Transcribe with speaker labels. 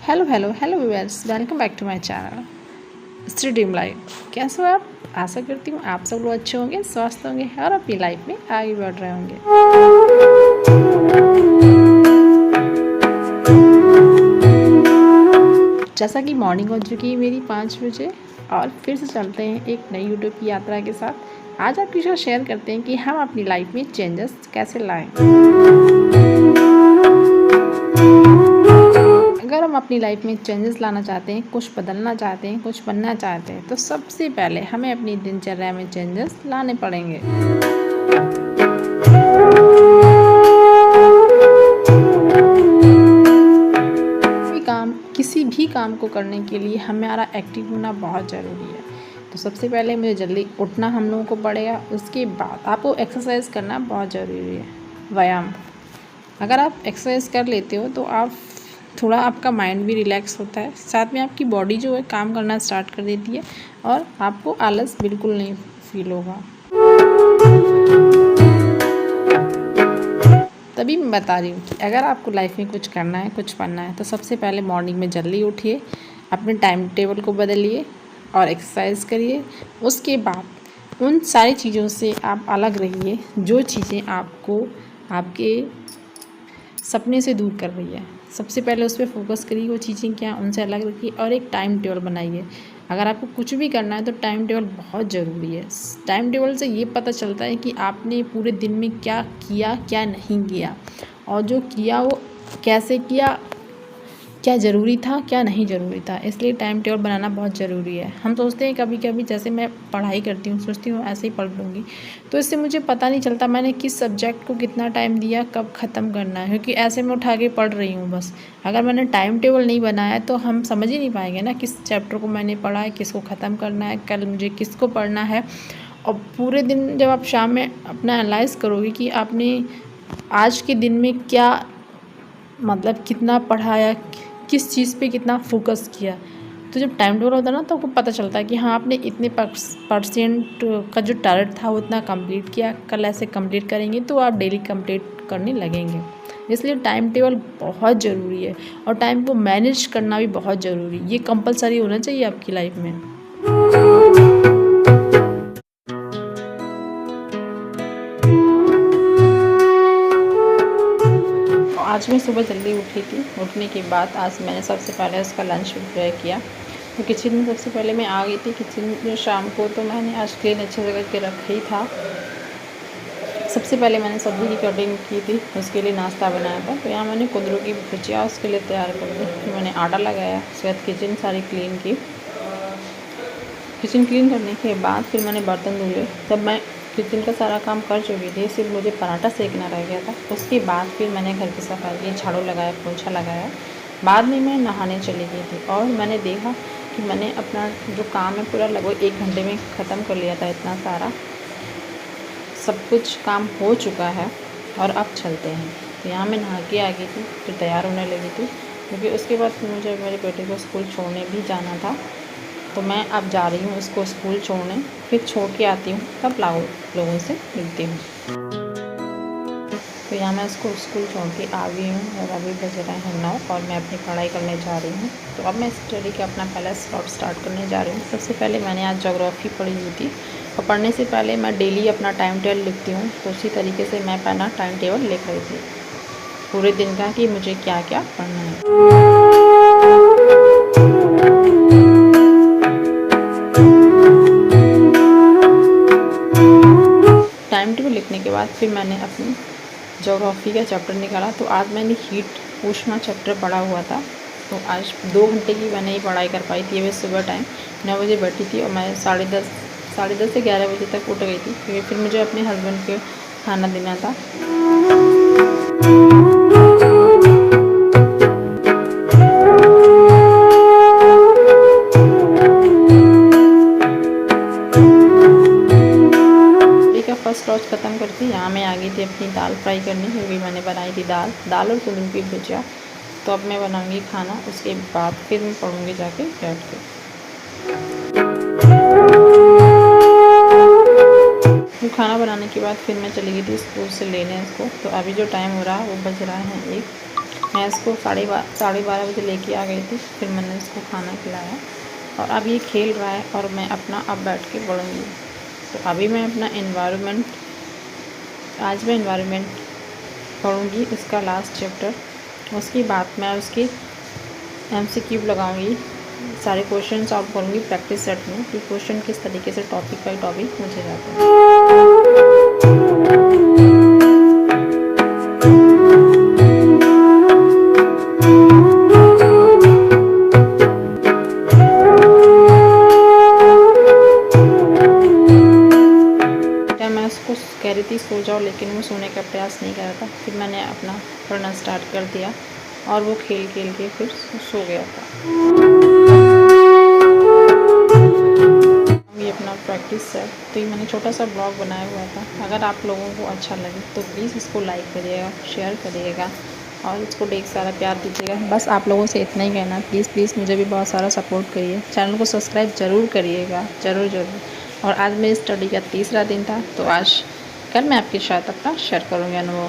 Speaker 1: Hello viewers, welcome back to my channel Stree dream life. कैसे हो आप? आशा करती हूँ आप सब लोग अच्छे होंगे, स्वस्थ होंगे और अपनी लाइफ में आगे बढ़ रहे होंगे। जैसा कि मॉर्निंग हो चुकी है मेरी 5 बजे और फिर से चलते हैं एक नई यूट्यूब की यात्रा के साथ। आज आपके साथ शेयर करते हैं कि हम अपनी लाइफ में चेंजेस कैसे लाएं। अगर हम अपनी लाइफ में चेंजेस लाना चाहते हैं, कुछ बदलना चाहते हैं, कुछ बनना चाहते हैं, तो सबसे पहले हमें अपनी दिनचर्या में चेंजेस लाने पड़ेंगे। किसी भी काम को करने के लिए हमारा एक्टिव होना बहुत ज़रूरी है। तो सबसे पहले मुझे जल्दी उठना हम लोगों को पड़ेगा। उसके बाद आपको एक्सरसाइज करना बहुत ज़रूरी है, व्यायाम। अगर आप एक्सरसाइज कर लेते हो तो आप थोड़ा आपका माइंड भी रिलैक्स होता है, साथ में आपकी बॉडी जो है काम करना स्टार्ट कर देती है और आपको आलस बिल्कुल नहीं फील होगा। तभी मैं बता रही हूँ कि अगर आपको लाइफ में कुछ करना है, कुछ बनना है, तो सबसे पहले मॉर्निंग में जल्दी उठिए, अपने टाइम टेबल को बदलिए और एक्सरसाइज करिए। उसके बाद उन सारी चीज़ों से आप अलग रहिए जो चीज़ें आपको आपके सपने से दूर कर रही है। सबसे पहले उस पर फोकस करिए, वो चीज़ें क्या उनसे अलग रखिए और एक टाइम टेबल बनाइए। अगर आपको कुछ भी करना है तो टाइम टेबल बहुत ज़रूरी है। टाइम टेबल से ये पता चलता है कि आपने पूरे दिन में क्या किया, क्या नहीं किया, और जो किया वो कैसे किया, क्या ज़रूरी था, क्या नहीं ज़रूरी था। इसलिए टाइम टेबल बनाना बहुत ज़रूरी है। हम सोचते हैं कभी कभी, जैसे मैं पढ़ाई करती हूँ, सोचती हूँ ऐसे ही पढ़ लूँगी, तो इससे मुझे पता नहीं चलता मैंने किस सब्जेक्ट को कितना टाइम दिया, कब ख़त्म करना है, क्योंकि ऐसे में उठा के पढ़ रही हूँ बस। अगर मैंने टाइम टेबल नहीं बनाया तो हम समझ ही नहीं पाएंगे ना किस चैप्टर को मैंने पढ़ा है, किसको ख़त्म करना है, कल मुझे किसको पढ़ना है। और पूरे दिन जब आप शाम में अपना एनालाइज करोगे कि आपने आज के दिन में क्या मतलब कितना पढ़ाया, किस चीज़ पे कितना फोकस किया, तो जब टाइम टेबल होता है ना तो आपको पता चलता है कि हाँ आपने इतने परसेंट का जो टारगेट था वो इतना कंप्लीट किया, कल ऐसे कंप्लीट करेंगे तो आप डेली कंप्लीट करने लगेंगे। इसलिए टाइम टेबल बहुत ज़रूरी है और टाइम को मैनेज करना भी बहुत ज़रूरी है। ये कंपलसरी होना चाहिए आपकी लाइफ में। आज मैं सुबह जल्दी उठी थी। उठने के बाद आज मैंने सबसे पहले उसका लंच प्रिपेयर किया। तो किचन में सबसे पहले मैं आ गई थी किचन में शाम को, तो मैंने आज क्लीन अच्छे जगह के रखा ही था। सबसे पहले मैंने सब्ज़ी की कटिंग की थी, उसके लिए नाश्ता बनाया था। तो यहाँ मैंने कुंदरू की भुजिया उसके लिए तैयार कर दी। फिर मैंने आटा लगाया, उसके बाद किचन सारी क्लीन की। किचन क्लीन करने के बाद फिर मैंने बर्तन धुले। तब मैं किचन का सारा काम कर चुकी थी, सिर्फ मुझे पराठा सेकना रह गया था। उसके बाद फिर मैंने घर की सफाई की, झाड़ू लगाया, पोछा लगाया। बाद में मैं नहाने चली गई थी और मैंने देखा कि मैंने अपना जो काम है पूरा लगभग 1 घंटे में ख़त्म कर लिया था। इतना सारा सब कुछ काम हो चुका है और अब चलते हैं। तो यहाँ मैं नहा के आ गई थी, फिर तैयार होने लगी थी, क्योंकि उसके बाद मुझे मेरे बेटे को स्कूल छोड़ने भी जाना था। तो मैं अब जा रही हूँ उसको स्कूल छोड़ने, फिर छोड़ के आती हूँ, तब लोगों से मिलती हूँ। तो यहाँ मैं उसको स्कूल छोड़ के आ गई हूँ और अभी बज रहे हैं 9 और मैं अपनी पढ़ाई करने जा रही हूँ। तो अब मैं स्टडी का अपना पहला स्लॉट स्टार्ट करने जा रही हूँ। सबसे पहले मैंने आज ज्योग्राफी पढ़ी हुई थी और पढ़ने से पहले मैं डेली अपना टाइम टेबल लिखती हूँ। तो उसी तरीके से मैं अपना टाइम टेबल लिख रही थी पूरे दिन का कि मुझे क्या क्या पढ़ना है। टाइम टेबल लिखने के बाद फिर मैंने अपनी ज्योग्राफी का चैप्टर निकाला। तो आज मैंने हीट उष्मा चैप्टर पढ़ा हुआ था। तो आज 2 घंटे की मैंने ही पढ़ाई कर पाई थी। अभी सुबह टाइम 9 बजे बैठी थी और मैं 10:30 से 11 बजे तक उठ गई थी, क्योंकि फिर मुझे अपने हस्बैंड को खाना देना था। फर्स्ट लॉज ख़त्म करके यहाँ मैं आ गई थी अपनी दाल फ्राई करने, क्योंकि मैंने बनाई थी दाल और कुंदरू की भुजिया। तो अब मैं बनाऊंगी खाना, उसके बाद फिर मैं पढ़ूंगी जाके बैठ के। फिर खाना बनाने के बाद फिर मैं चली गई थी स्कूल से लेने इसको। तो अभी जो टाइम हो रहा है वो बज रहा है 1। मैं इसको 12:30 बजे लेके आ गई थी, फिर मैंने इसको खाना खिलाया और अब ये खेल रहा है और मैं अपना अब बैठ के पढ़ूँगी। तो अभी मैं अपना आज मैं एनवायरनमेंट पढ़ूँगी, उसका लास्ट चैप्टर। उसके बाद मैं उसकी MCQ लगाऊँगी, सारे क्वेश्चन सॉल्व करूँगी प्रैक्टिस सेट में कि क्वेश्चन किस तरीके से टॉपिक बाई टॉपिक मुझे जाते हैं। मैं उसको कह रही थी सो जाओ, लेकिन वो सोने का प्रयास नहीं कर रहा था। फिर मैंने अपना पढ़ना स्टार्ट कर दिया और वो खेल के फिर सो गया था। ये अपना प्रैक्टिस है, तो ये मैंने छोटा सा ब्लॉग बनाया हुआ था। अगर आप लोगों को अच्छा लगे तो प्लीज़ इसको लाइक करिएगा, शेयर करिएगा और इसको ढेर सारा प्यार दीजिएगा। बस आप लोगों से इतना ही कहना, प्लीज़ मुझे भी बहुत सारा सपोर्ट करिए। चैनल को सब्सक्राइब ज़रूर करिएगा, ज़रूर। और आज मेरी स्टडी का तीसरा दिन था, तो आज कल मैं आपके साथ अपना शेयर करूँगी अनुभव।